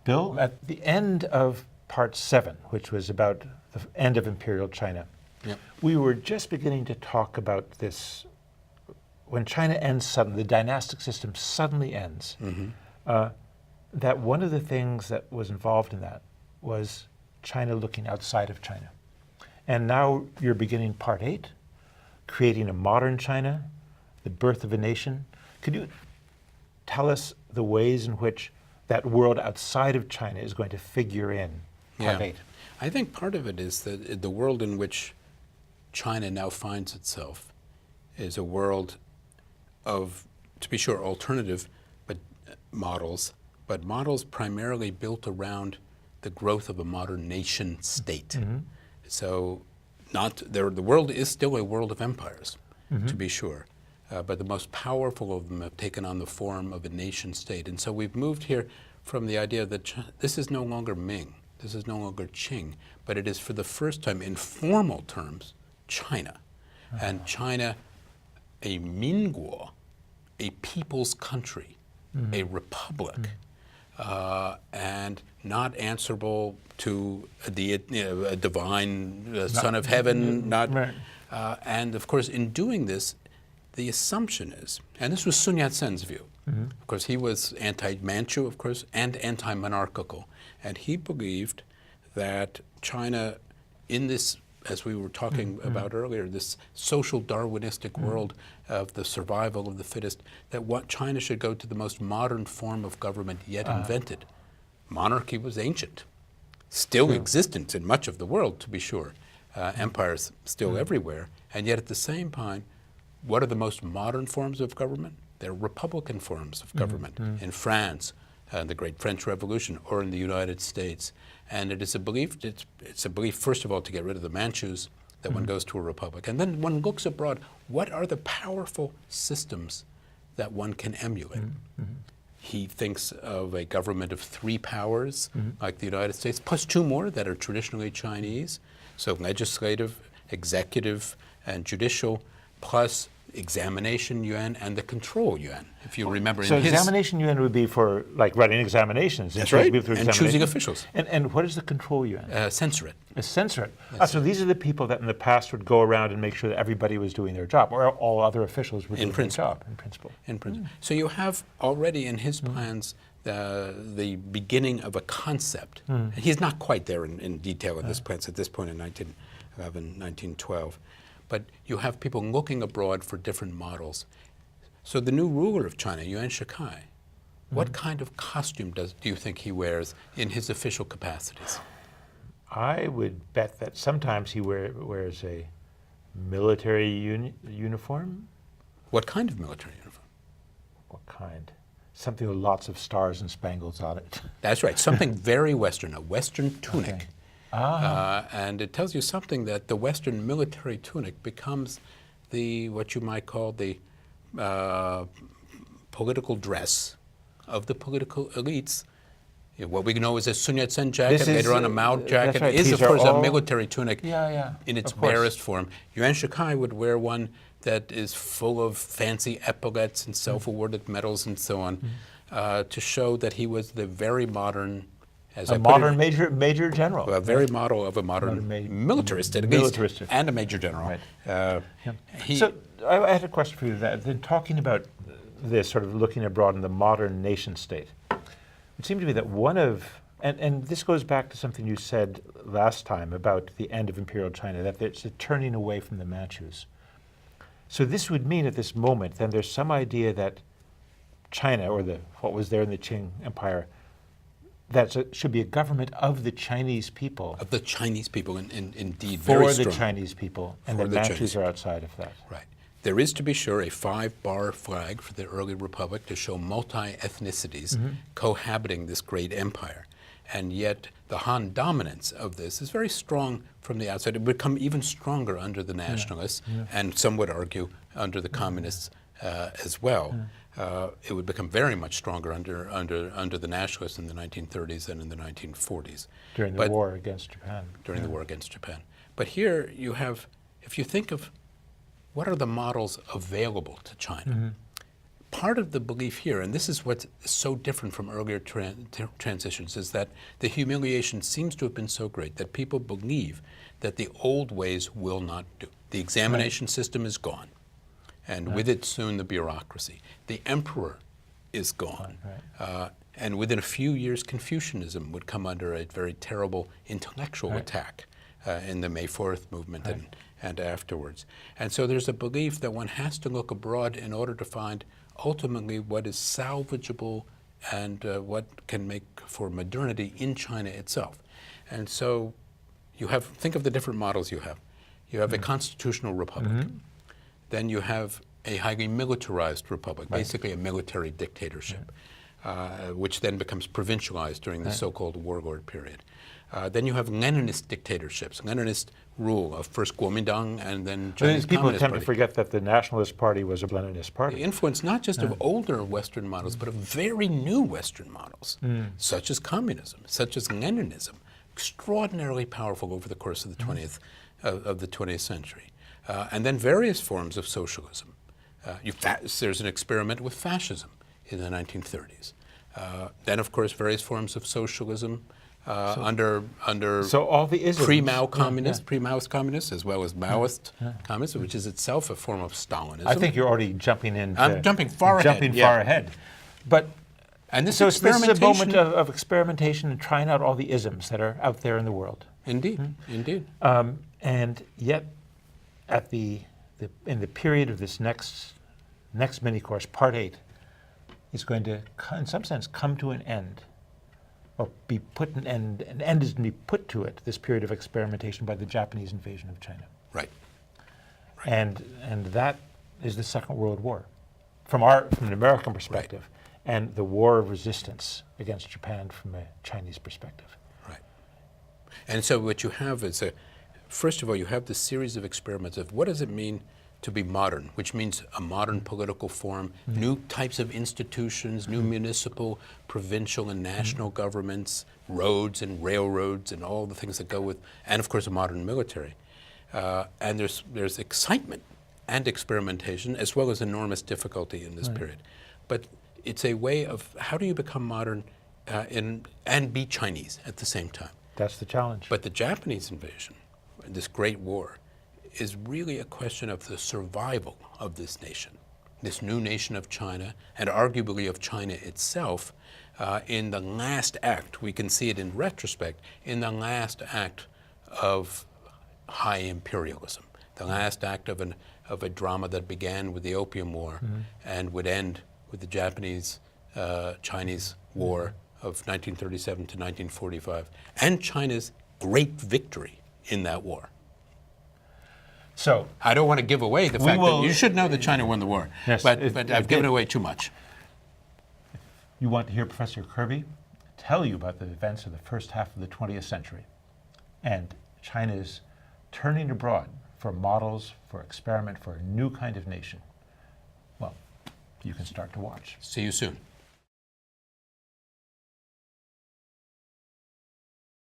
Bill, at the end of part 7, which was about the end of imperial China, Yep. we were just beginning to talk about this. When China ends suddenly, the dynastic system suddenly ends, that one of the things that was involved in that was China looking outside of China. And now you're beginning part 8, creating a modern China, the birth of a nation. Could you tell us the ways in which that world outside of China is going to figure in part 8? I think part of it is that the world in which China now finds itself is a world of, to be sure, alternative models, but models primarily built around the growth of a modern nation state. So the world is still a world of empires, to be sure. But the most powerful of them have taken on the form of a nation state. And so we've moved here from the idea that this is no longer Ming, this is no longer Qing, but it is for the first time in formal terms, China. And China, a Minguo, a people's country, a republic, and not answerable to the a divine son of heaven, and of course in doing this, the assumption is, and this was Sun Yat-sen's view, of course he was anti-Manchu, of course, and anti-monarchical, and he believed that China, in this, as we were talking about earlier, this social Darwinistic world of the survival of the fittest, that what China should go to the most modern form of government yet invented. Monarchy was ancient, still existent in much of the world, to be sure, empires still everywhere, and yet at the same time, what are the most modern forms of government? They're republican forms of government in France, the Great French Revolution, or in the United States. And it is a belief, it's a belief, first of all, to get rid of the Manchus, that one goes to a republic. And then one looks abroad, what are the powerful systems that one can emulate? He thinks of a government of 3 powers, like the United States, plus 2 more that are traditionally Chinese. So legislative, executive, and judicial, plus examination yuan and the control yuan, if you remember. So examination yuan would be for like running examinations. That's right, and choosing officials. And what is the control yuan? Censorate. A censorate. So these are the people that in the past would go around and make sure that everybody was doing their job, or all other officials were doing their job, in principle. In principle. So you have already in his plans the beginning of a concept. He's not quite there in detail in this plans at this point in 1911, 1912. But you have people looking abroad for different models. So the new ruler of China, Yuan Shikai, what kind of costume do you think he wears in his official capacities? I would bet that sometimes he wears a military uniform. What kind of military uniform? What kind? Something with lots of stars and spangles on it. That's right, something very Western, a Western tunic. Okay. And it tells you something that the Western military tunic becomes what you might call the political dress of the political elites. What we know is a Sun Yat-sen jacket, later on a Mao jacket, is of course a military tunic in its barest form. Yuan Shikai would wear one that is full of fancy epaulets and self-awarded medals and so on, to show that he was the very modern, modern major general. A very model of a modern militarist, at least, and a major general. So I had a question for you. Then talking about this, sort of looking abroad in the modern nation state, it seemed to me that one of, and this goes back to something you said last time about the end of imperial China, that it's a turning away from the Manchus. So this would mean at this moment, then there's some idea that China, or what was there in the Qing Empire, that should be a government of the Chinese people. Of the Chinese people, indeed, very strong. For the Chinese people, and the Manchus are outside of that. Right. There is, to be sure, a 5-bar flag for the early republic to show multi-ethnicities cohabiting this great empire. And yet the Han dominance of this is very strong from the outside. It would become even stronger under the nationalists, and some would argue under the communists as well. It would become very much stronger under the nationalists in the 1930s and in the 1940s. During the war against Japan. During the war against Japan. But here you have, if you think of what are the models available to China, part of the belief here, and this is what's so different from earlier transitions, is that the humiliation seems to have been so great that people believe that the old ways will not do. The examination system is gone, and with it soon the bureaucracy. The emperor is gone. And within a few years, Confucianism would come under a very terrible intellectual attack in the May 4th movement and afterwards. And so there's a belief that one has to look abroad in order to find ultimately what is salvageable and what can make for modernity in China itself. And so you have, think of the different models you have. You have a constitutional republic. Then you have a highly militarized republic, basically a military dictatorship, which then becomes provincialized during the so-called warlord period. Then you have Leninist dictatorships, Leninist rule of first Kuomintang and then Chinese People Communist tend Party. to forget that the Nationalist Party was a Leninist party. The influence not just of older Western models, but of very new Western models, such as communism, such as Leninism, extraordinarily powerful over the course of the 20th century. And then various forms of socialism. There's an experiment with fascism in the 1930s. Then, of course, various forms of socialism under So all the isms. pre-Mao communists, pre-Maoist communists, as well as Maoist communists, which is itself a form of Stalinism. I think you're already jumping in. I'm jumping far ahead. Jumping far ahead. But And this so this is a experimentation, moment of experimentation and trying out all the isms that are out there in the world. indeed, indeed. And yet, at in the period of this next mini course, part 8, is going to, in some sense, come to an end, or be put an end. An end is going to be put to it. This period of experimentation by the Japanese invasion of China, Right. and that is the Second World War, from an American perspective, and the war of resistance against Japan from a Chinese perspective. Right. And so what you have is first of all, you have this series of experiments of what does it mean to be modern, which means a modern political form, new types of institutions, new municipal, provincial, and national governments, roads and railroads, and all the things that go with, and of course a modern military. And there's excitement and experimentation, as well as enormous difficulty in this period. But it's a way of how do you become modern and be Chinese at the same time. That's the challenge. But the Japanese invasion, this great war, is really a question of the survival of this nation, this new nation of China, and arguably of China itself, in the last act. We can see it in retrospect, in the last act of high imperialism, the last act of a drama that began with the Opium War and would end with the Japanese-Chinese War of 1937 to 1945, and China's great victory in that war. So I don't want to give away the fact that you should know that China won the war, Yes, but I've given away too much. you want to hear Professor Kirby tell you about the events of the first half of the 20th century and China's turning abroad for models, for experiment, for a new kind of nation. Well, you can start to watch. See you soon.